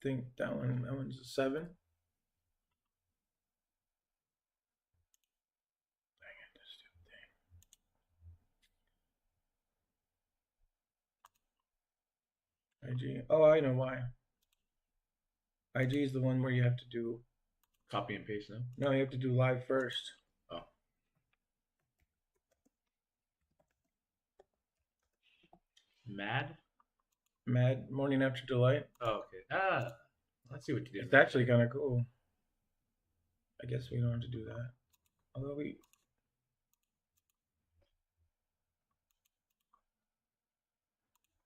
think that one's a 7. IG. Oh, I know why. IG is the one where you have to do. Copy and paste them. No, you have to do live first. Oh. Mad? Mad Morning After Delight. Oh, okay. Ah, let's see what you did. It's actually kind of cool. I guess we don't have to do that. Although we.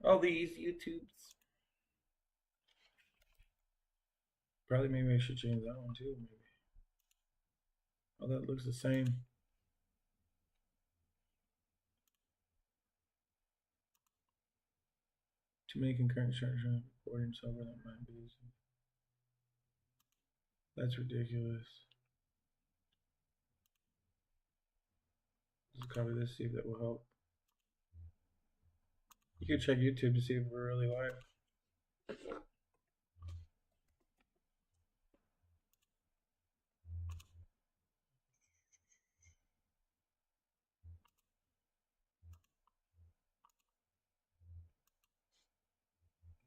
All these YouTubes. Probably maybe I should change that one too, maybe. Oh, that looks the same. Too many concurrent charges recording software that might be easy. That's ridiculous. Let's copy this, see if that will help. You can check YouTube to see if we're really live.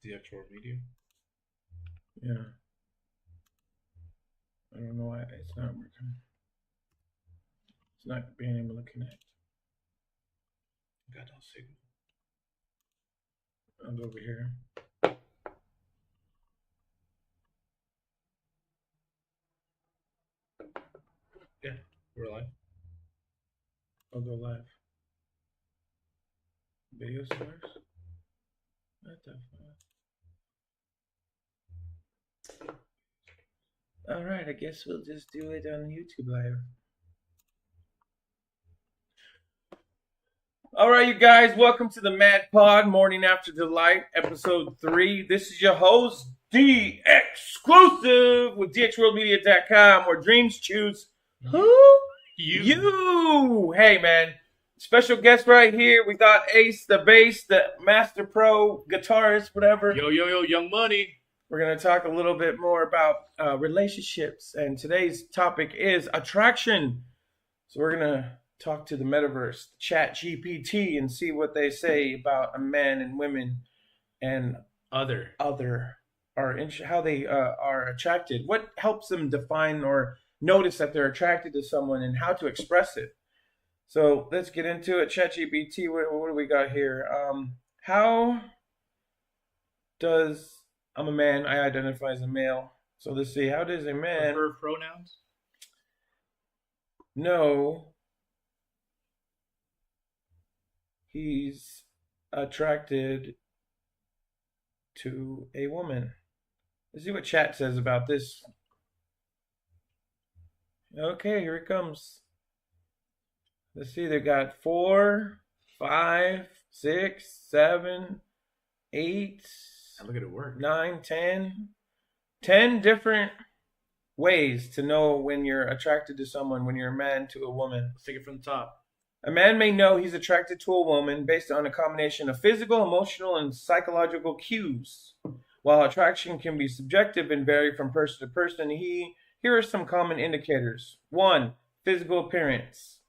The actual medium. Yeah. I don't know why it's not working. It's not being able to connect. Got no signal. I'll go over here. Yeah, we're live. I'll go live. Video source? What the fuck? Alright, I guess we'll just do it on YouTube Live. Alright, you guys, welcome to the Mad Pod Morning After Delight, episode 3. This is your host, D Exclusive with DXWorldMedia.com, where dreams choose who? You! Hey, man. Special guest right here. We got Ace, the bass, the master pro, guitarist, whatever. Yo, Young Money. We're going to talk a little bit more about relationships. And today's topic is attraction. So we're going to talk to the metaverse, Chat GPT, and see what they say about a man and women and Other. Or how they are attracted. What helps them define or notice that they're attracted to someone and how to express it. So let's get into it. ChatGPT, what do we got here? How does, I'm a man, I identify as a male. So let's see, how does a man prefer pronouns? know he's attracted to a woman? Let's see what chat says about this. Okay, here it comes. Let's see, they got 4, 5, 6, 7, 8. Look at it work. 9, 10. 10 different ways to know when you're attracted to someone, when you're a man to a woman. Let's take it from the top. A man may know he's attracted to a woman based on a combination of physical, emotional, and psychological cues. While attraction can be subjective and vary from person to person, here are some common indicators. 1, physical appearance.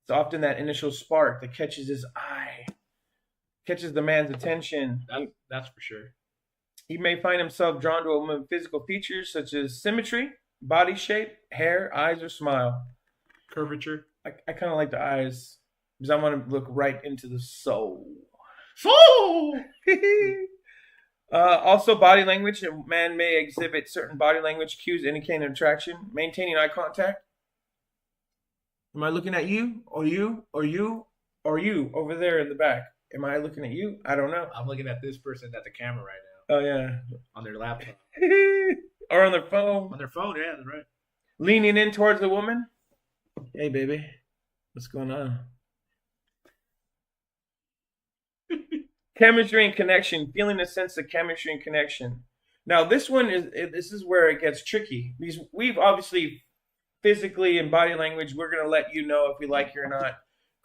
It's often that initial spark that catches his eye, catches the man's attention. That's for sure. He may find himself drawn to a woman's physical features such as symmetry, body shape, hair, eyes, or smile. Curvature. I kind of like the eyes because I want to look right into the soul. Soul! Also, body language. A man may exhibit certain body language cues indicating attraction. Maintaining eye contact. Am I looking at you? Or you? Or you? Or you? Over there in the back. Am I looking at you? I don't know. I'm looking at this person at the camera right Oh, yeah. now. On their laptop. Or on their phone. On their phone, yeah, that's right. Leaning in towards a woman. Hey, baby. What's going on? Chemistry and connection. Feeling a sense of chemistry and connection. Now, this is where it gets tricky. Because we've obviously physically and body language, we're going to let you know if we like you or not.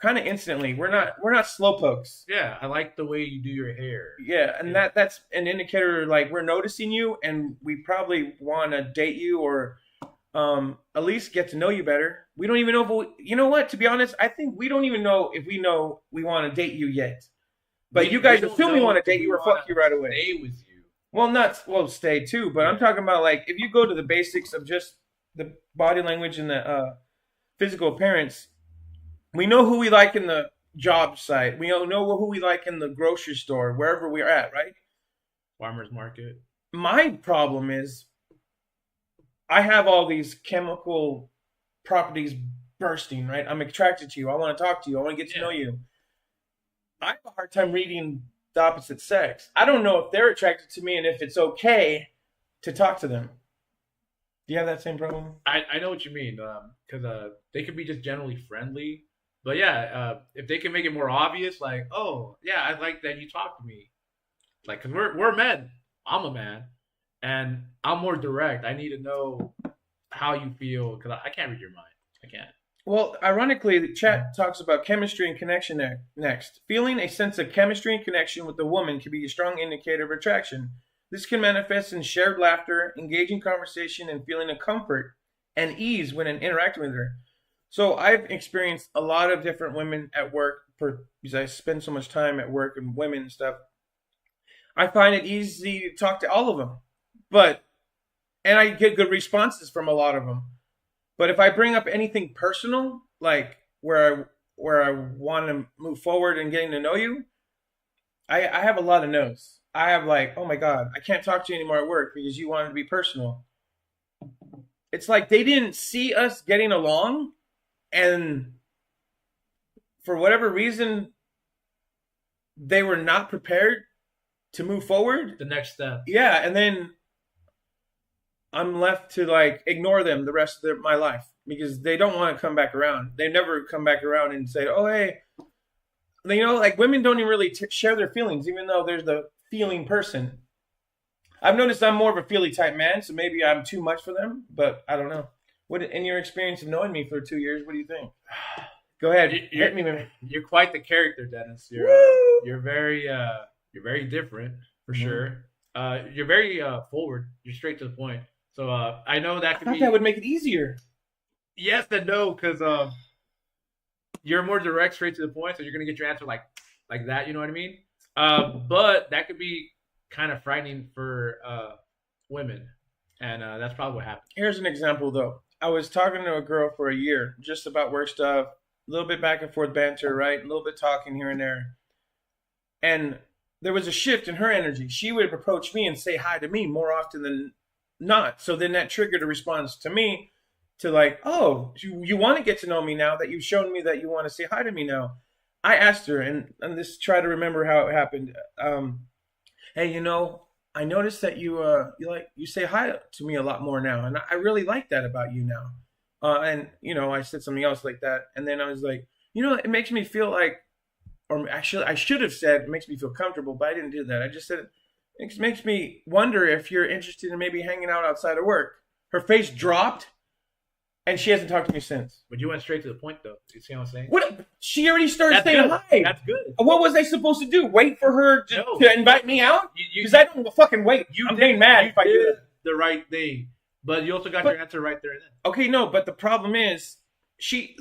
kind of instantly. We're not slowpokes. Yeah, I like the way you do your hair. Yeah, and that's an indicator like we're noticing you, and we probably want to date you or at least get to know you better. We don't even know if you know what. To be honest, I think we don't even know if we know we want to date you yet. But you guys assume we want to date you or fuck you right away. Stay with you. Well, stay too. But I'm talking about like if you go to the basics of just the body language and the physical appearance, we know who we like in the job site. We don't know who we like in the grocery store, wherever we're at, right? Farmer's market. My problem is I have all these chemical properties bursting, right? I'm attracted to you. I want to talk to you. I want to get to know you. I have a hard time reading the opposite sex. I don't know if they're attracted to me and if it's okay to talk to them. Do you have that same problem? I know what you mean, because they could be just generally friendly. But yeah, if they can make it more obvious, like, oh, yeah, I like that you talk to me. Like, because we're men. I'm a man. And I'm more direct. I need to know how you feel, because I can't read your mind. I can't. Well, ironically, the chat talks about chemistry and connection next. Feeling a sense of chemistry and connection with a woman can be a strong indicator of attraction. This can manifest in shared laughter, engaging conversation, and feeling of comfort and ease when interacting with her. So I've experienced a lot of different women at work because I spend so much time at work and women and stuff. I find it easy to talk to all of them, and I get good responses from a lot of them. But if I bring up anything personal, like where I want to move forward and getting to know you, I have a lot of no's. I have like, oh my God, I can't talk to you anymore at work because you wanted to be personal. It's like they didn't see us getting along, and for whatever reason, they were not prepared to move forward. The next step. Yeah, and then I'm left to like ignore them the rest of my life because they don't want to come back around. They never come back around and say, oh, hey. You know, like women don't even really share their feelings, even though there's the feeling person. I've noticed I'm more of a feely type man, so maybe I'm too much for them, but I don't know. What in your experience of knowing me for 2 years, what do you think? Go ahead, hit me, man. You're quite the character, Dennis. You're very different for sure. You're very forward. You're straight to the point. So I know that could I thought that would make it easier. Yes and no, because you're more direct, straight to the point. So you're gonna get your answer like that. You know what I mean? But that could be kind of frightening for women, and that's probably what happened. Here's an example, though. I was talking to a girl for a year, just about work stuff, a little bit back and forth banter, right? A little bit talking here and there, and there was a shift in her energy. She would approach me and say hi to me more often than not. So then that triggered a response to me to like, oh, you want to get to know me now that you've shown me that you want to say hi to me now. I asked her, and just try to remember how it happened. Hey, you know, I noticed that you say hi to me a lot more now, and I really like that about you now. And you know, I said something else like that, and then I was like, you know, it makes me feel like, or actually, I should have said it makes me feel comfortable, but I didn't do that. I just said it makes me wonder if you're interested in maybe hanging out outside of work. Her face dropped, and she hasn't talked to me since. But you went straight to the point, though. You see what I'm saying? What? She already started saying hi. That's good. What was I supposed to do? Wait for her to invite me out? Because I don't fucking wait. I'm getting mad if I do that. The right thing, but you also got your answer right there and then. Okay, no, but the problem is,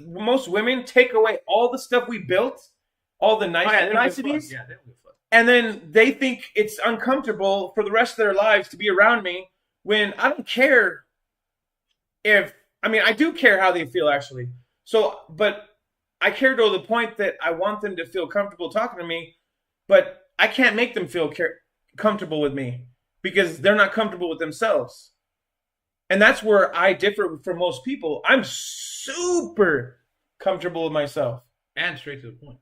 most women take away all the stuff we built, all the niceties, and then they think it's uncomfortable for the rest of their lives to be around me. When I don't care I do care how they feel actually. So, but I care to the point that I want them to feel comfortable talking to me, but I can't make them feel comfortable with me because they're not comfortable with themselves. And that's where I differ from most people. I'm super comfortable with myself. And straight to the point.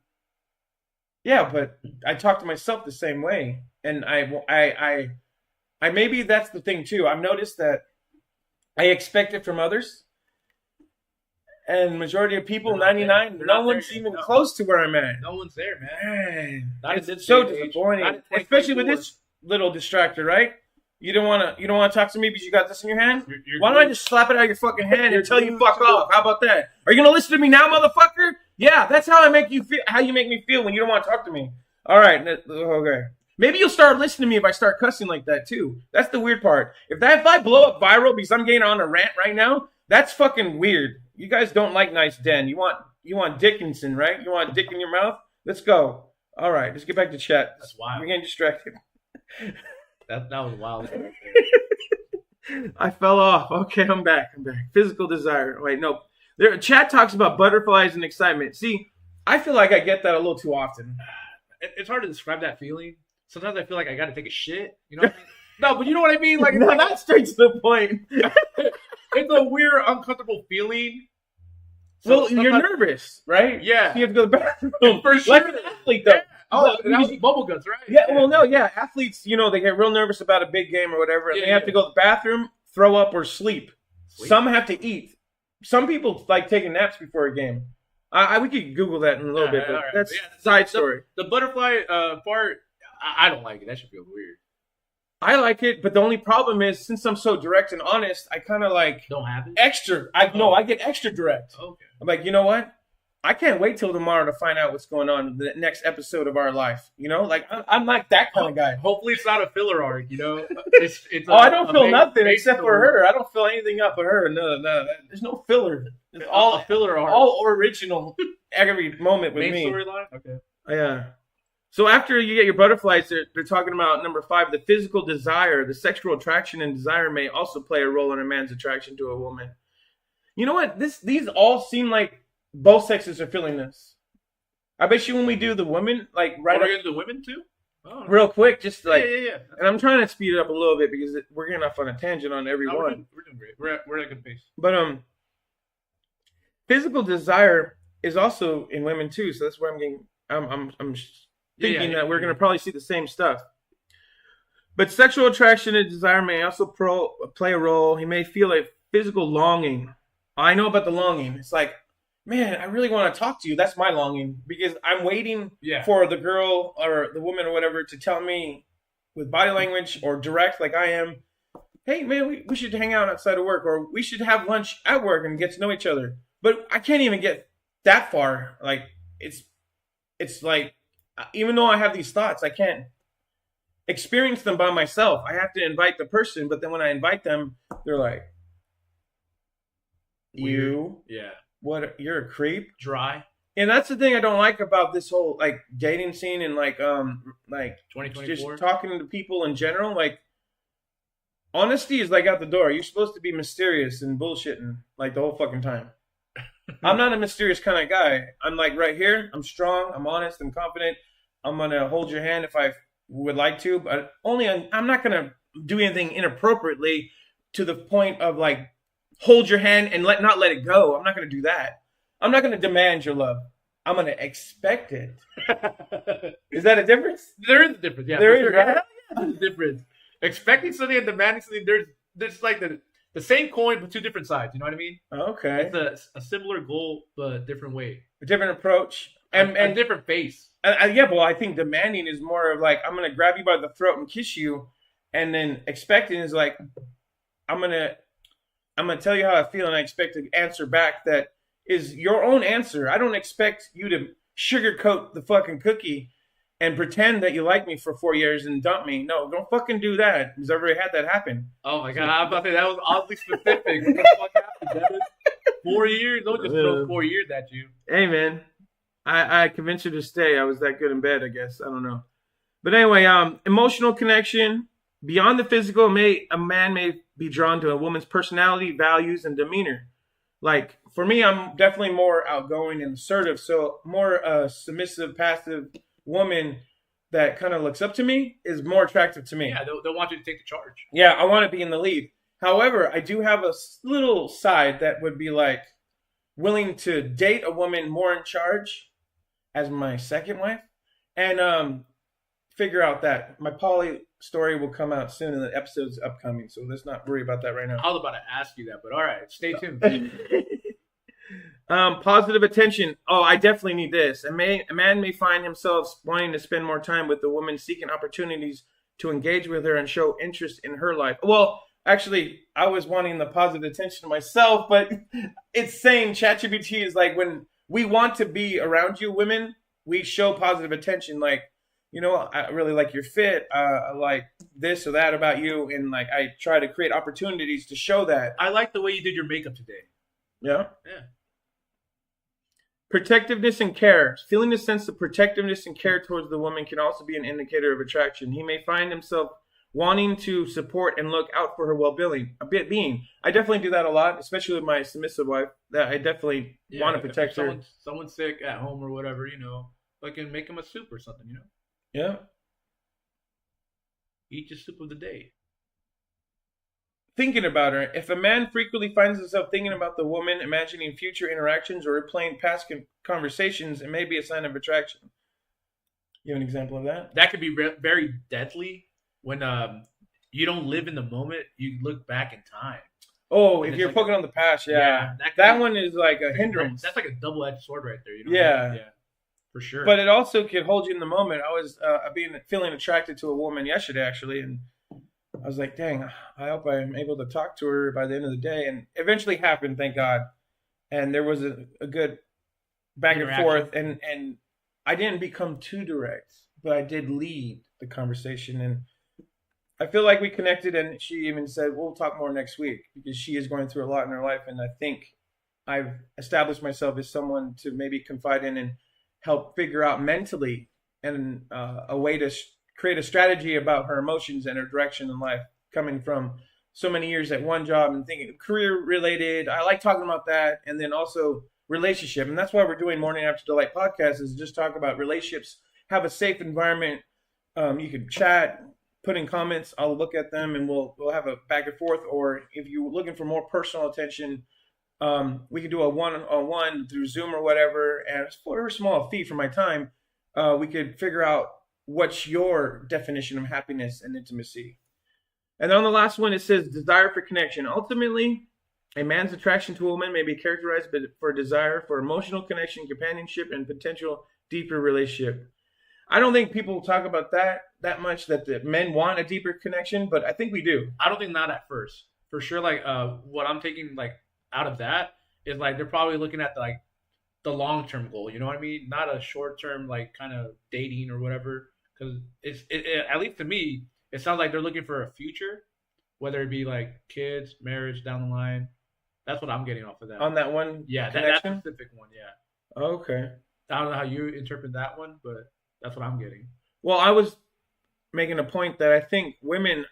Yeah, but I talk to myself the same way. And I maybe that's the thing too. I've noticed that I expect it from others. And majority of people, 99, no one's even close to where I'm at. No one's there, man. It's so disappointing. Especially with this little distractor, right? You don't want to talk to me because you got this in your hand? Why don't I just slap it out of your fucking hand and tell you fuck off? How about that? Are you going to listen to me now, motherfucker? Yeah, that's how I make you feel. How you make me feel when you don't want to talk to me. All right, okay. Maybe you'll start listening to me if I start cussing like that too. That's the weird part. If I blow up viral because I'm getting on a rant right now, that's fucking weird. You guys don't like nice Den. You want Dickinson, right? You want dick in your mouth? Let's go. All right, let's get back to chat. That's wild. We're getting distracted. That was wild. I fell off. Okay, I'm back. Physical desire. Wait, no. Chat talks about butterflies and excitement. See, I feel like I get that a little too often. It's hard to describe that feeling. Sometimes I feel like I got to take a shit. You know what I mean? No, but you know what I mean? Like, no, that's straight to the point. It's a weird, uncomfortable feeling. So you're nervous, right? Yeah. So you have to go to the bathroom. For sure. Like an athlete, though. Yeah. Oh, that was bubble guts, right? Yeah, well, no, yeah. Athletes, they get real nervous about a big game or whatever, and they have to go to the bathroom, throw up, or sleep. Some have to eat. Some people like taking naps before a game. We could Google that in a little bit, but that's side story. The butterfly part, I don't like it. That should feel weird. I like it, but the only problem is since I'm so direct and honest, I kind of like don't have it extra. I get extra direct. Okay. I'm like, you know what? I can't wait till tomorrow to find out what's going on in the next episode of our life. Like I'm like that kind of guy. Hopefully, it's not a filler arc. It's I don't feel nothing except for her. I don't feel anything up for her. No. There's no filler. It's all a filler arc. All original. Every moment with me. Main storyline. Okay. Yeah. So after you get your butterflies, they're talking about number 5, the physical desire, the sexual attraction and desire may also play a role in a man's attraction to a woman. You know what? These all seem like both sexes are feeling this. I bet you when we do the women, like right, we're gonna do the women too. Oh, real quick, just like yeah. And I'm trying to speed it up a little bit because we're getting off on a tangent on every one. We're doing great. We're at a good pace. But physical desire is also in women too, so that's where I'm getting. I'm thinking that we're going to probably see the same stuff. But sexual attraction and desire may also play a role. He may feel a physical longing. I know about the longing. It's like, man, I really want to talk to you. That's my longing because I'm waiting for the girl or the woman or whatever to tell me with body language or direct like I am, hey, man, we should hang out outside of work or we should have lunch at work and get to know each other. But I can't even get that far. Like, it's like, even though I have these thoughts, I can't experience them by myself. I have to invite the person, but then when I invite them, they're like, "You, what? You're a creep, dry." And that's the thing I don't like about this whole like dating scene and like 2024, just talking to people in general. Like, honesty is like out the door. You're supposed to be mysterious and bullshitting like the whole fucking time. I'm not a mysterious kind of guy. I'm like right here. I'm strong. I'm honest. I'm confident. I'm gonna hold your hand if I would like to, but I'm not gonna do anything inappropriately to the point of like hold your hand and not let it go. I'm not gonna do that. I'm not gonna demand your love. I'm gonna expect it. Is that a difference? There is a difference. Yeah, there is. Right? There's a difference. Expecting something and demanding something. There's like the same coin but two different sides. You know what I mean? Okay. It's a similar goal but different way. A different approach and a different face. Well, I think demanding is more of like I'm gonna grab you by the throat and kiss you, and then expecting is like I'm gonna tell you how I feel and I expect to answer back that is your own answer. I don't expect you to sugarcoat the fucking cookie and pretend that you like me for 4 years and dump me. No, don't fucking do that. Because I've already had that happen. Oh my god, I was about to say that was oddly specific. What the fuck happened, Denis? 4 years? Don't just throw 4 years at you. Hey man, I convinced you to stay. I was that good in bed, I guess. I don't know. But anyway, emotional connection. Beyond the physical, a man may be drawn to a woman's personality, values, and demeanor. Like, for me, I'm definitely more outgoing and assertive. So more submissive, passive woman that kind of looks up to me is more attractive to me. Yeah, they'll want you to take the charge. Yeah, I want to be in the lead. However, I do have a little side that would be like willing to date a woman more in charge as my second wife and figure out that my poly story will come out soon and the episode's upcoming. So let's not worry about that right now. I was about to ask you that, but all right, stay tuned. Positive attention. Oh, I definitely need this. A man may find himself wanting to spend more time with the woman, seeking opportunities to engage with her and show interest in her life. Well, actually, I was wanting the positive attention myself, but it's saying ChatGPT is like when we want to be around you, women. We show positive attention, like, I really like your fit. I like this or that about you, and like I try to create opportunities to show that. I like the way you did your makeup today. Yeah. Yeah. Protectiveness and care. Feeling a sense of protectiveness and care towards the woman can also be an indicator of attraction. He may find himself wanting to support and look out for her well-being. I definitely do that a lot, especially with my submissive wife. That I definitely want to protect her. Someone's sick at home or whatever, fucking make him a soup or something, Yeah. Eat your soup of the day. Thinking about her. If a man frequently finds himself thinking about the woman, imagining future interactions, or replaying past conversations, it may be a sign of attraction. You have an example of that? That could be very deadly when you don't live in the moment. You look back in time. Oh, if you're poking on the past, yeah. That one is like a hindrance. That's like a double-edged sword right there. Yeah. Yeah, for sure. But it also could hold you in the moment. I was feeling attracted to a woman yesterday, actually, and I was like, dang, I hope I'm able to talk to her by the end of the day. And eventually happened, thank God. And there was a good back and forth. And I didn't become too direct, but I did lead the conversation. And I feel like we connected, and she even said, we'll talk more next week, because she is going through a lot in her life. And I think I've established myself as someone to maybe confide in and help figure out mentally and a way to create a strategy about her emotions and her direction in life, coming from so many years at one job and thinking career related. I like talking about that. And then also relationship. And that's why we're doing Morning After Delight podcast, is just talk about relationships, have a safe environment. You can chat, put in comments. I'll look at them and we'll have a back and forth. Or if you're looking for more personal attention, we could do a one-on-one through Zoom or whatever. And for a small fee for my time, we could figure out what's your definition of happiness and intimacy. And on the last one, it says desire for connection. Ultimately, a man's attraction to a woman may be characterized for desire for emotional connection, companionship, and potential deeper relationship. I don't think people talk about that much, that the men want a deeper connection, but I think we do. I don't think not at first. For sure, like what I'm taking like out of that is like they're probably looking at the long-term goal. You know what I mean? Not a short-term like kind of dating or whatever. Because it at least to me, it sounds like they're looking for a future, whether it be like kids, marriage down the line. That's what I'm getting off of that. On that one, yeah, that specific one, yeah. Okay. I don't know how you interpret that one, but that's what I'm getting. Well, I was making a point that I think women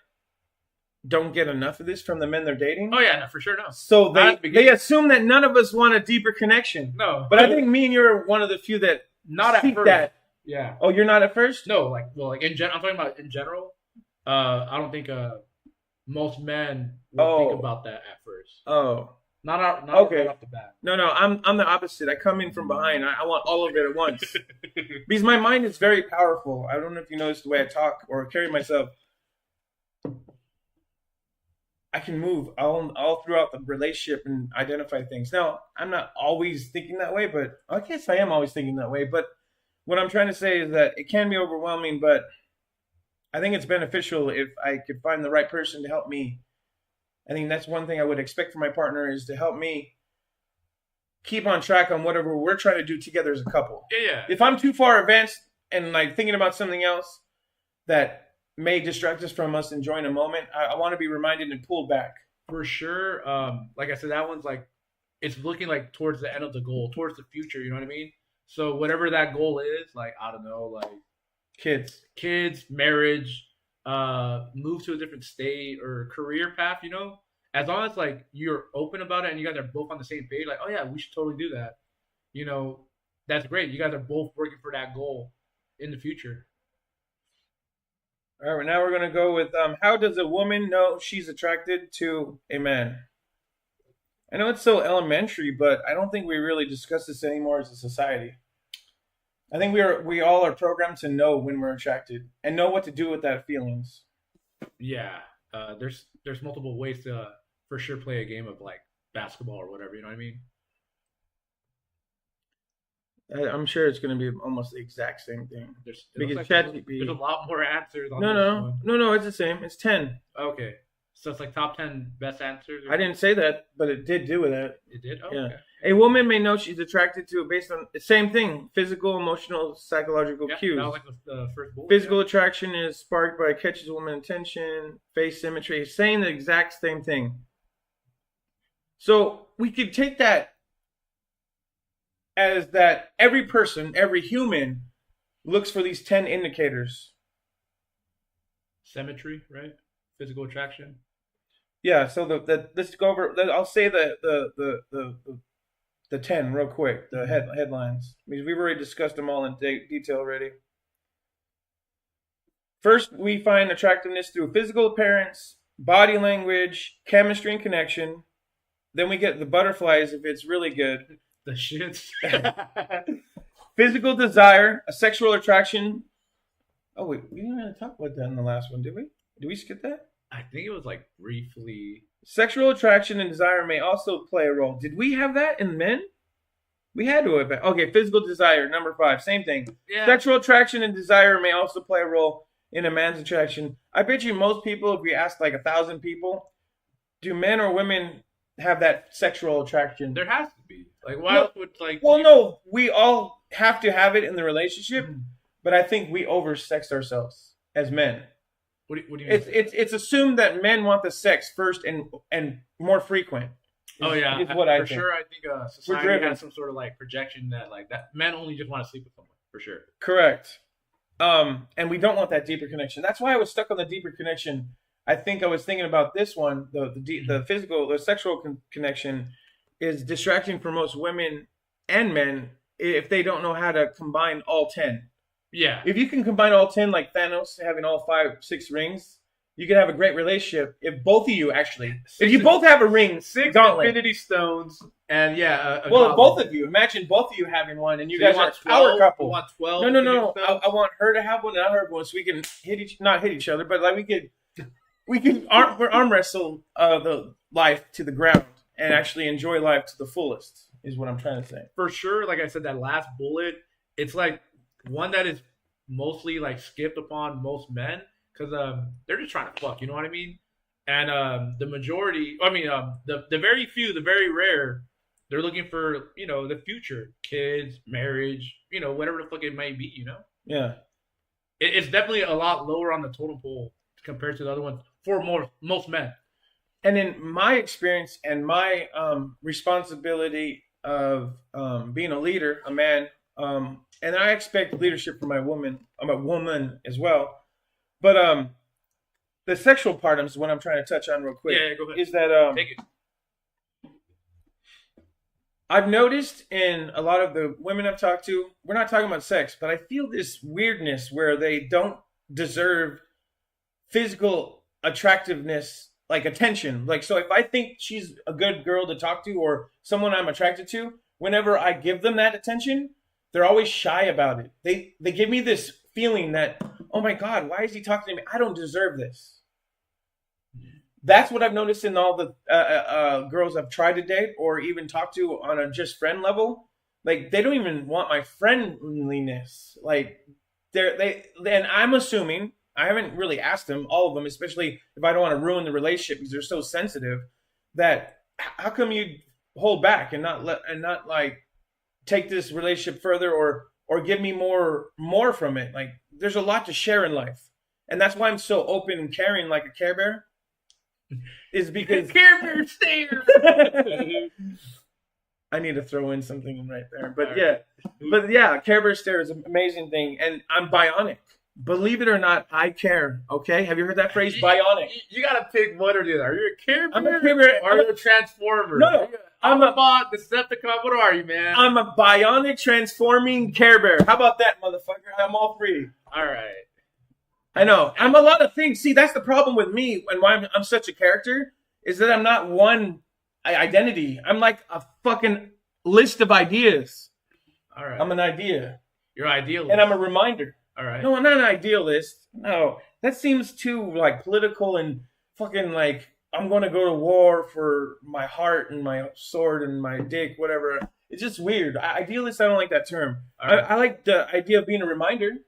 don't get enough of this from the men they're dating. Oh yeah, no, for sure, no. So they assume that none of us want a deeper connection. No, but I think me and you're one of the few that not seek at first. That. Yeah. Oh, you're not at first? No, I'm talking about in general. I don't think most men would think about that at first. Oh. Not okay. Right off the bat. No, I'm the opposite. I come in from behind. I want all of it at once. Because my mind is very powerful. I don't know if you notice the way I talk or carry myself. I can move all throughout the relationship and identify things. Now, I'm not always thinking that way, but I guess I am always thinking that way. But what I'm trying to say is that it can be overwhelming, but I think it's beneficial if I could find the right person to help me. I think that's one thing I would expect from my partner, is to help me keep on track on whatever we're trying to do together as a couple. Yeah. If I'm too far advanced and like thinking about something else that may distract us from us enjoying a moment, I want to be reminded and pulled back. For sure. Like I said, that one's like, it's looking like towards the end of the goal, towards the future, you know what I mean? So whatever that goal is, like, I don't know, like kids, marriage, move to a different state or career path, you know, as long as like you're open about it and you guys are both on the same page, like, oh yeah, we should totally do that. You know, that's great. You guys are both working for that goal in the future. All right, now we're going to go with how does a woman know she's attracted to a man? I know it's so elementary, but I don't think we really discuss this anymore as a society. I think we all are programmed to know when we're attracted and know what to do with that feelings. Yeah, there's multiple ways to for sure play a game of like basketball or whatever. You know what I mean? I'm sure it's going to be almost the exact same thing. There's a lot more answers on this one. No, it's the same. It's 10. Okay. So it's like top 10 best answers? I didn't say that, but it did do with that. It did? Oh, yeah. Okay. A woman may know she's attracted to it based on the same thing: physical, emotional, psychological Yeah, cues. that was like the first bullet. Physical attraction is sparked by catches woman's attention, face symmetry. It's saying the exact same thing. So we could take that as that every person, every human, looks for these 10 indicators. Symmetry, right? Physical attraction. Yeah. So let's go over. I'll say the 10 real quick. The headlines, because we've already discussed them all in detail already. First, we find attractiveness through physical appearance, body language, chemistry, and connection. Then we get the butterflies if it's really good. The shits. Physical desire, a sexual attraction. Oh wait, we didn't really talk about that in the last one, did we? Did we skip that? I think it was like briefly. Sexual attraction and desire may also play a role. Did we have that in men? We had to have it. Okay, physical desire, number 5, same thing. Yeah. Sexual attraction and desire may also play a role in a man's attraction. I bet you most people, if we asked like 1,000 people, do men or women have that sexual attraction? There has to be. Like, why else would like? Well, no, we all have to have it in the relationship, but I think we oversex ourselves as men. What do you mean? It's assumed that men want the sex first and more frequent. Oh yeah, is what I think. For sure. I think society has some sort of like projection that like that men only just want to sleep with someone. For sure. Correct. And we don't want that deeper connection. That's why I was stuck on the deeper connection. I think I was thinking about this one. The physical, the sexual connection is distracting for most women and men if they don't know how to combine all 10. Yeah. If you can combine all 10, like Thanos having all 5, 6 rings, you can have a great relationship. If both of you actually, if you both have a ring, 6 gauntlet. Infinity Stones, and yeah, well, both of you. Imagine both of you having one, and you guys are a power couple. You want 12? No. I want her to have one, and I have one, so we can not hit each other, but like we can arm wrestle the life to the ground and actually enjoy life to the fullest. Is what I'm trying to say. For sure, like I said, that last bullet, it's like one that is mostly like skipped upon most men because they're just trying to fuck, you know what I mean? And the majority, the very few, the very rare, they're looking for, you know, the future, kids, marriage, you know, whatever the fuck it might be, you know? Yeah. It's definitely a lot lower on the totem pole compared to the other ones for most men. And in my experience and my responsibility of being a leader, a man, and I expect leadership from my woman. I'm a woman as well. But the sexual part is what I'm trying to touch on real quick. Yeah, go ahead. Is that Take it. I've noticed in a lot of the women I've talked to, we're not talking about sex, but I feel this weirdness where they don't deserve physical attractiveness, like attention. Like, so if I think she's a good girl to talk to or someone I'm attracted to, whenever I give them that attention, they're always shy about it. They give me this feeling that, oh my God, why is he talking to me? I don't deserve this. That's what I've noticed in all the girls I've tried to date or even talk to on a just friend level. Like, they don't even want my friendliness. Like, and I'm assuming, I haven't really asked them, all of them, especially if I don't want to ruin the relationship because they're so sensitive, that how come you hold back and not like take this relationship further or give me more from it? Like, there's a lot to share in life. And that's why I'm so open and caring like a Care Bear. Is because Care Bear stare. I need to throw in something right there. But yeah, Care Bear stare is an amazing thing. And I'm bionic. Believe it or not, I care. Okay? Have you heard that phrase? Bionic. You gotta pick one or the other. Are you a Care Bear? I'm a Care Bear. Or are you a Transformer? No. I'm a bot, Decepticon. What are you, man? I'm a bionic transforming Care Bear. How about that, motherfucker? I'm all three. All right. I know. I'm a lot of things. See, that's the problem with me and why I'm such a character is that I'm not one identity. I'm like a fucking list of ideas. All right. I'm an idea. You're idealist. And I'm a reminder. All right. No, I'm not an idealist. No, that seems too like political and fucking like I'm going to go to war for my heart and my sword and my dick, whatever. It's just weird. Idealist, I don't like that term. Right. I like the idea of being a reminder.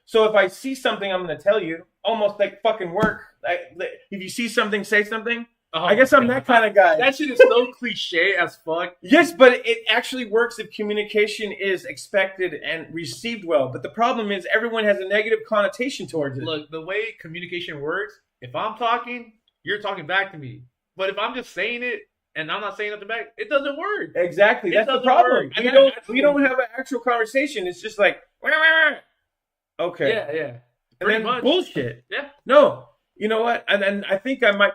So if I see something, I'm going to tell you, almost like fucking work. If you see something, say something. Oh, I guess I'm that kind of guy. That shit is so cliche as fuck. Yes, but it actually works if communication is expected and received well. But the problem is everyone has a negative connotation towards it. Look, the way communication works, if I'm talking, you're talking back to me. But if I'm just saying it and I'm not saying nothing back, it doesn't work. Exactly. That's the doesn't problem. work. We don't have an actual conversation. It's just like, okay. Yeah. And then much. bullshit. Yeah. No. You know what? And then I think I might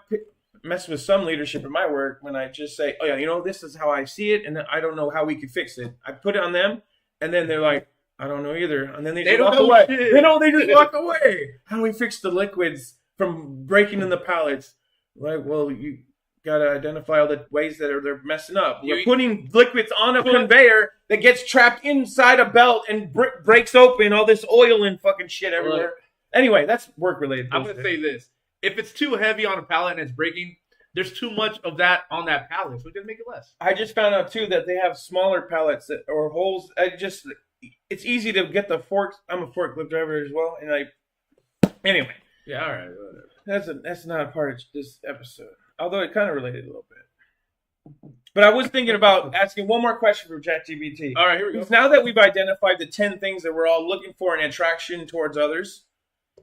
mess with some leadership in my work when I just say, oh, yeah, you know, this is how I see it, and I don't know how we could fix it. I put it on them, and then they're like, I don't know either. And then they just walk away. Shit. They just walk away. How do we fix the liquids from breaking in the pallets? Like, well, you got to identify all the ways that they're messing up. You're putting liquids on a conveyor that gets trapped inside a belt and breaks open, all this oil and fucking shit everywhere. Look, anyway, that's work-related. I'm going to say this. If it's too heavy on a pallet and it's breaking, there's too much of that on that pallet, so just make it less. I just found out, too, that they have smaller pallets or holes. It's easy to get the forks. I'm a forklift driver as well. And anyway. Yeah, all right. Whatever. That's not a part of this episode. Although it kind of related a little bit. But I was thinking about asking one more question for ChatGPT. All right, here we go. Now that we've identified the 10 things that we're all looking for in attraction towards others,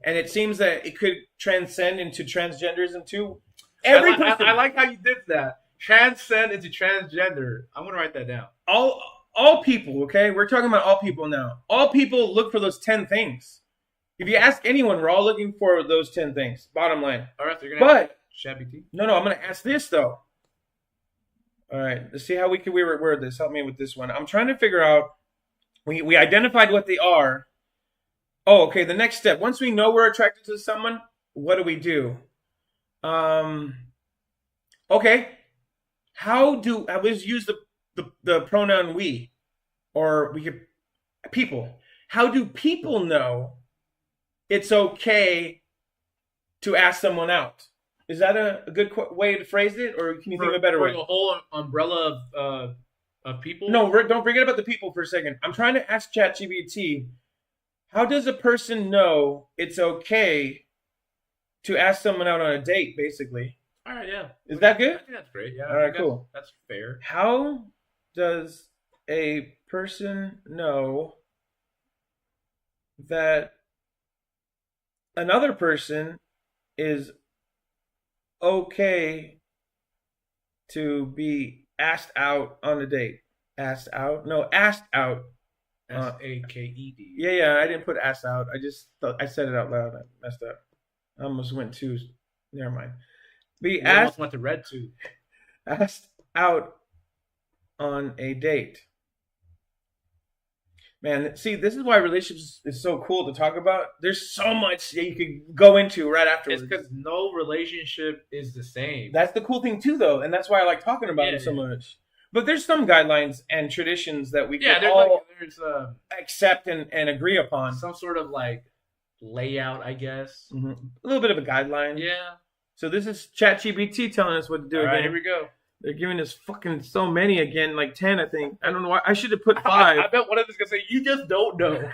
and it seems that it could transcend into transgenderism too. I like how you did that. Transcend into transgender. I'm going to write that down. All people, okay? We're talking about all people now. All people look for those 10 things. If you ask anyone, we're all looking for those 10 things. Bottom line. All right, so you're going to ask ChatGPT? No, I'm going to ask this, though. All right, let's see how we can word this. Help me with this one. I'm trying to figure out, we identified what they are. Oh, okay, the next step. Once we know we're attracted to someone, what do we do? Okay. Let's use the pronoun we, or we could, people. How do people know it's okay to ask someone out? Is that a good way to phrase it, or can you think of a better way? The whole umbrella of people? No, don't forget about the people for a second. I'm trying to ask ChatGPT, how does a person know it's okay to ask someone out on a date, basically? All right, yeah. Is that good? I think that's great, yeah. All right, cool. That's fair. How does a person know that another person is okay to be asked out on a date? Asked out? No, asked out. S-A-K-E-D. Yeah, I didn't put asked out. I said it out loud. I messed up. I almost went too. Never mind. Be asked. Almost went to red too. Asked out on a date. Man, see, this is why relationships is so cool to talk about. There's so much that you could go into right afterwards. It's because no relationship is the same. That's the cool thing too, though, and that's why I like talking about it so much. But there's some guidelines and traditions that we can all accept and agree upon. Some sort of like layout, I guess. Mm-hmm. A little bit of a guideline. Yeah. So this is ChatGPT telling us what to do all again. Right, here we go. They're giving us fucking so many again, like 10, I think. I don't know why. I should have put 5. I bet one of them is going to say, you just don't know.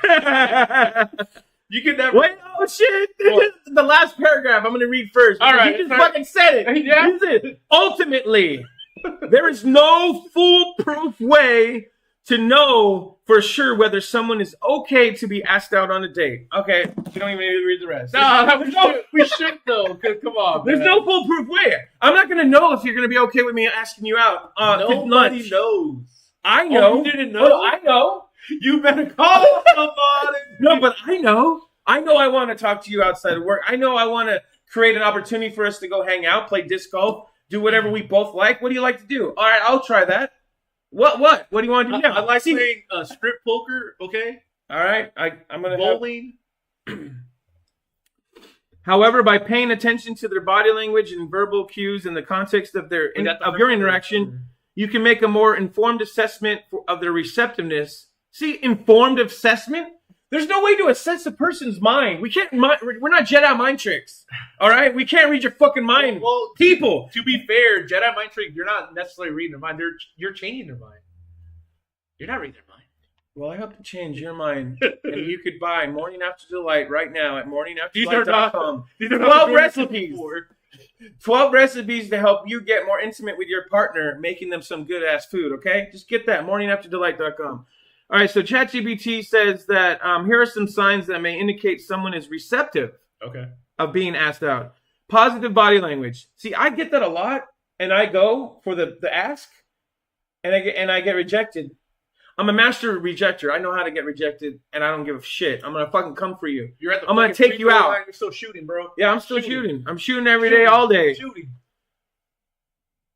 You can never. Wait, oh shit. The last paragraph I'm going to read first. All right. He just fucking said it. Yeah. He said, ultimately, there is no foolproof way to know for sure whether someone is okay to be asked out on a date. Okay, you don't even need to read the rest. We should though. Come on, There's no foolproof way. I'm not going to know if you're going to be okay with me asking you out. Nobody knows. I know. Oh, you didn't know? Oh, I know. You better call somebody. No, but I know. I want to talk to you outside of work. I know I want to create an opportunity for us to go hang out, play disc golf, do whatever we both like. What do you like to do? All right, I'll try that. What? What do you want to do now? I like playing strip poker, okay? All right, I'm going to bowling. However, by paying attention to their body language and verbal cues in the context of your interaction, you can make a more informed assessment of their receptiveness. See, informed assessment? There's no way to assess a person's mind. We're not Jedi mind tricks. All right? We can't read your fucking mind. Well, people. To be fair, Jedi mind trick, you're not necessarily reading their mind. You're changing their mind. You're not reading their mind. Well, I hope to change your mind. And you could buy Morning After Delight right now at morningafterlight.com. 12 recipes. 12 recipes to help you get more intimate with your partner, making them some good ass food, okay? Just get that, morningafterdelight.com. All right, so ChatGPT says that here are some signs that may indicate someone is receptive of being asked out. Positive body language. See, I get that a lot, and I go for the ask, and I get rejected. I'm a master rejecter. I know how to get rejected, and I don't give a shit. I'm gonna fucking come for you. You're at the I'm gonna take you out. Line. You're still shooting, bro. Yeah, I'm still shooting. I'm shooting every day, all day. Shooting.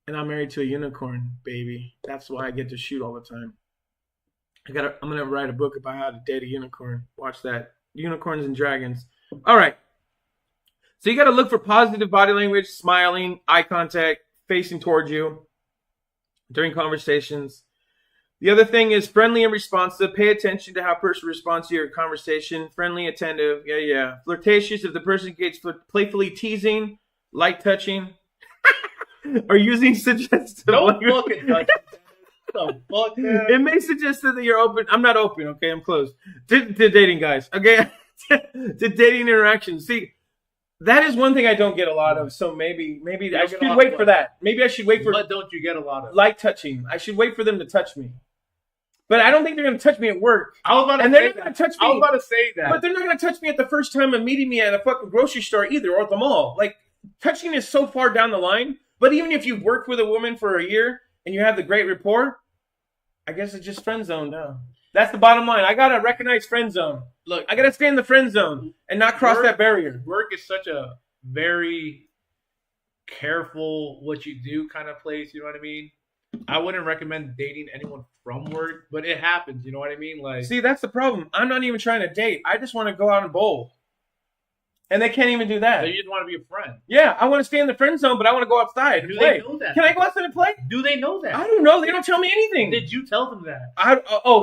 And I'm married to a unicorn, baby. That's why I get to shoot all the time. I'm gonna write a book about how to date a unicorn. Watch that. Unicorns and dragons. All right. So you got to look for positive body language, smiling, eye contact, facing towards you during conversations. The other thing is friendly and responsive. Pay attention to how a person responds to your conversation. Friendly, attentive. Yeah. Flirtatious if the person gets playfully teasing, light touching, or using suggestive language. It may suggest that you're open. I'm not open, okay? I'm closed. To dating guys, okay? To dating interactions. See, that is one thing I don't get a lot of. So maybe I should wait for that. Maybe I should wait for. What don't you get a lot of? Light touching. I should wait for them to touch me. But I don't think they're going to touch me at work. I was about to and they're not going to touch me. I was about to say that. But they're not going to touch me at the first time of meeting me at a fucking grocery store either, or at the mall. Like, touching is so far down the line. But even if you've worked with a woman for a year and you have the great rapport, I guess it's just friend zone now. That's the bottom line. I got to recognize friend zone. Look, I got to stay in the friend zone and not cross that barrier. Work is such a very careful what you do kind of place, you know what I mean? I wouldn't recommend dating anyone from work, but it happens, you know what I mean? Like, see, that's the problem. I'm not even trying to date. I just want to go out and bowl. And they can't even do that. So you just want to be a friend. Yeah, I want to stay in the friend zone, but I want to go outside and play. They know that? Can I go outside and play? Do they know that? I don't know. They don't tell me anything. Did you tell them that?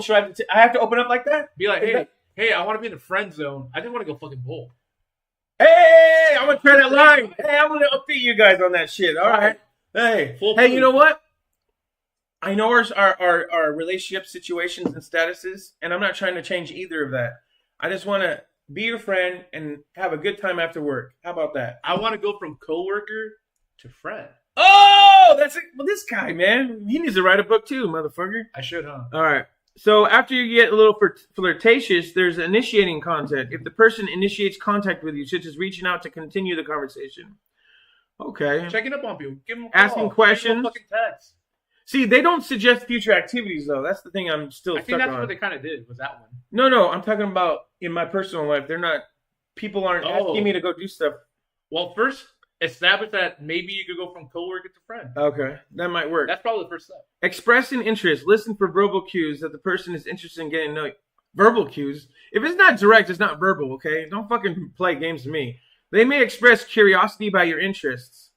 Should I have to open up like that? Be like, hey, I want to be in the friend zone. I just want to go fucking bowl. Hey, I'm going to try that line. Hey, I'm going to update you guys on that shit. All right. Hey, you know what? I know our relationship situations and statuses, and I'm not trying to change either of that. I just want to be your friend and have a good time after work. How about that? I want to go from coworker to friend. Oh, that's it. Well, this guy, man, he needs to write a book too, motherfucker. I should, huh? All right. So after you get a little flirtatious, there's initiating contact. If the person initiates contact with you, such as reaching out to continue the conversation. Okay. Checking up on people. Give them a call. Asking questions. Give them a fucking text. See, they don't suggest future activities, though. That's the thing I'm still stuck on. I think that's what they kind of did, was that one. No, I'm talking about in my personal life. People aren't asking me to go do stuff. Well, first, establish that maybe you could go from coworker to friend. Okay, that might work. That's probably the first step. Expressing interest. Listen for verbal cues that the person is interested in getting to know you. Verbal cues? If it's not direct, it's not verbal, okay? Don't fucking play games with me. They may express curiosity about your interests.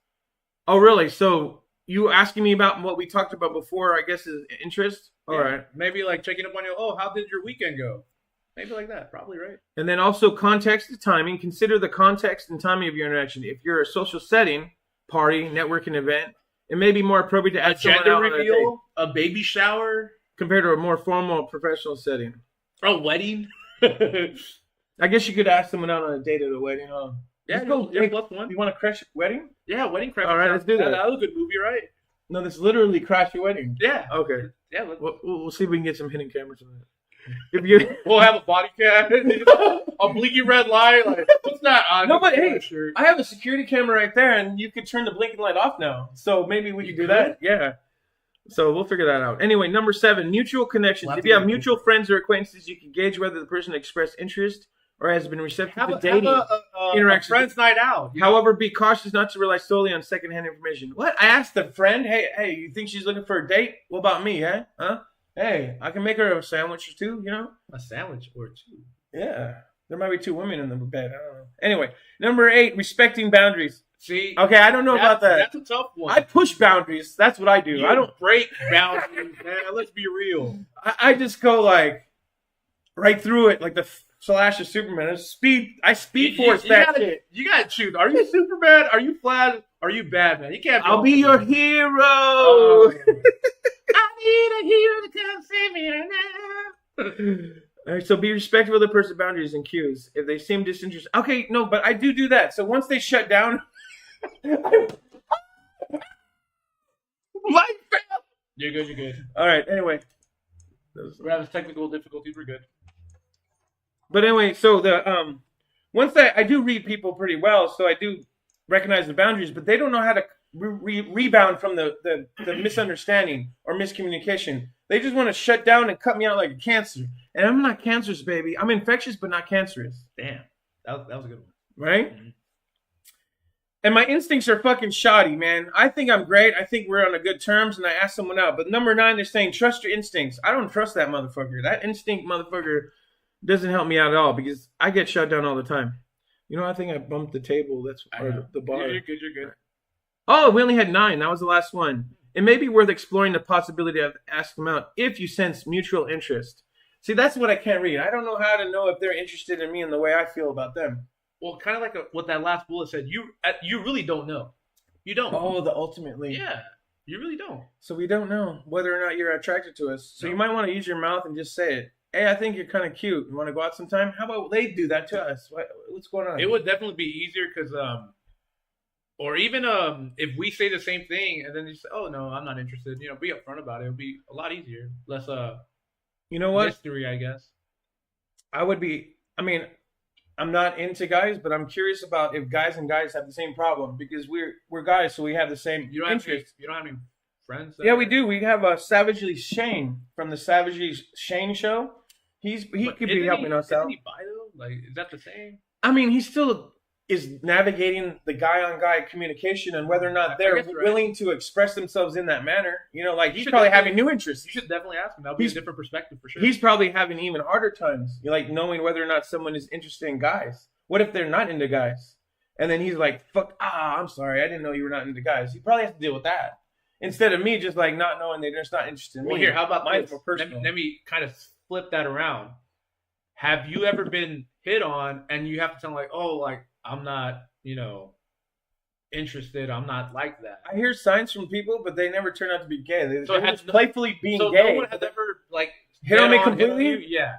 Oh, really? So you asking me about what we talked about before, I guess, is interest? All right. Maybe like checking up on you. Oh, how did your weekend go? Maybe like that. Probably right. And then also context and timing. Consider the context and timing of your interaction. If you're a social setting, party, networking event, it may be more appropriate to ask someone out on a date. A baby shower, compared to a more formal professional setting. A wedding. I guess you could ask someone out on a date at a wedding, huh? Yeah, go. Yeah, plus one. You want to crash your wedding? Yeah, wedding crash. All right, let's do that. That was a good movie, right? No, this literally crash your wedding. Yeah. Okay. Yeah. We'll see if we can get some hidden cameras on that. If you, we'll have a body cam, a blinky red light. Like, what's that on? No, but hey, I have a security camera right there, and you could turn the blinking light off now. So maybe we could do that. Yeah. So we'll figure that out. Anyway, number 7, mutual connections. If you have mutual friends or acquaintances, you can gauge whether the person expressed interest or has been receptive to dating interactions. Friends night out. However, be cautious not to rely solely on secondhand information. What? I asked the friend, hey, you think she's looking for a date? What about me, eh? Huh? Hey, I can make her a sandwich or two, you know? A sandwich or two? Yeah. There might be 2 women in the bed. I don't know. Anyway, number 8, respecting boundaries. See? Okay, I don't know about that. That's a tough one. I push boundaries. That's what I do. I don't break boundaries, man. Let's be real. I just go like right through it like the Flash of Superman. I speed force that shit. You gotta choose. Are you Superman? Are you Flash? Are you Batman? You can't. I'll be your hero. I need a hero to come save me right now. All right, so be respectful of the person's boundaries and cues. If they seem disinterested, okay, no, but I do that. So once they shut down, Life fail. You're good. You're good. All right. Anyway. We're having technical difficulties. We're good. But anyway, so the once I do read people pretty well, so I do recognize the boundaries, but they don't know how to rebound from the misunderstanding or miscommunication. They just want to shut down and cut me out like a cancer. And I'm not cancerous, baby. I'm infectious, but not cancerous. Damn, that was a good one. Right? Mhm. And my instincts are fucking shoddy, man. I think I'm great. I think we're on a good terms, and I ask someone out. But number 9, they're saying trust your instincts. I don't trust that motherfucker. That instinct motherfucker doesn't help me out at all because I get shut down all the time. You know, I think I bumped the table. That's or the bar. You're good. You're good. Oh, we only had 9. That was the last one. It may be worth exploring the possibility of asking them out if you sense mutual interest. See, that's what I can't read. I don't know how to know if they're interested in me and the way I feel about them. Well, kind of like what that last bullet said. You really don't know. You don't. Oh, the ultimately. Yeah, you really don't. So we don't know whether or not you're attracted to us. So No. you might want to use your mouth and just say it. Hey, I think you're kind of cute. You want to go out sometime? How about they do that to us? What's going on? It would definitely be easier because or even if we say the same thing and then you say, oh no, I'm not interested. You know, be upfront about it. It'll be a lot easier, less You know what? mystery, I guess. I would be. I mean, I'm not into guys, but I'm curious about if guys and guys have the same problem because we're guys, so we have the same You don't have interest. you don't have any friends. Yeah, we do. We have Savagely Shane from the Savagely Shane show. He could be helping us out. Isn't he bi though? Like, is that the same? I mean, he still is navigating the guy-on-guy communication and whether or not they're guess you're right. willing to express themselves in that manner. You know, like You he's should probably definitely- having new interests. You should definitely ask him. That'll be a He's- different perspective for sure. He's probably having even harder times, like knowing whether or not someone is interested in guys. What if they're not into guys? And then he's like, fuck, I'm sorry. I didn't know you were not into guys. He probably has to deal with that. Instead of me just like not knowing they're just not interested in Well, me. here, how about Mine's this? more personal. Let me kind of flip that around. Have you ever been hit on and you have to tell them like, oh, like I'm not, interested. I'm not like that. I hear signs from people, but they never turn out to be gay. They're So just has- playfully being So gay. no one has ever like Hit on me hit completely? you? Yeah.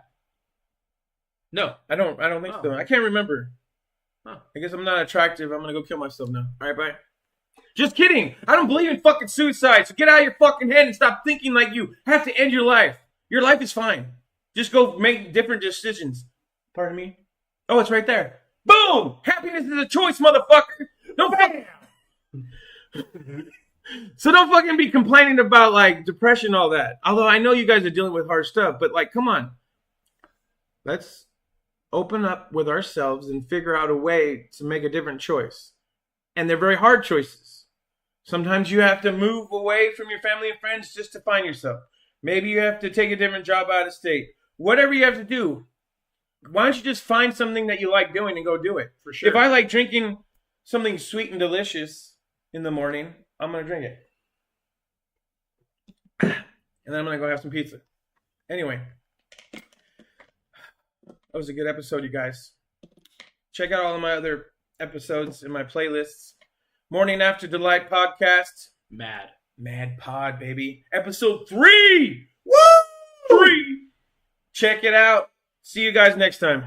No. I don't think Oh. so. I can't remember. Huh. I guess I'm not attractive. I'm gonna go kill myself now. All right, bye. Just kidding. I don't believe in fucking suicide. So get out of your fucking head and stop thinking like you have to end your life. Your life is fine. Just go make different decisions. Pardon me? Oh, it's right there. Boom! Happiness is a choice, motherfucker. Don't fucking. So don't fucking be complaining about like depression, all that. Although I know you guys are dealing with hard stuff, but like, come on. Let's open up with ourselves and figure out a way to make a different choice. And they're very hard choices. Sometimes you have to move away from your family and friends just to find yourself. Maybe you have to take a different job out of state. Whatever you have to do, why don't you just find something that you like doing and go do it? For sure. If I like drinking something sweet and delicious in the morning, I'm going to drink it. And then I'm going to go have some pizza. Anyway. That was a good episode, you guys. Check out all of my other episodes in my playlists. Morning After Delight podcast. Mad Pod, baby. Episode 3! Woo! 3! Check it out. See you guys next time.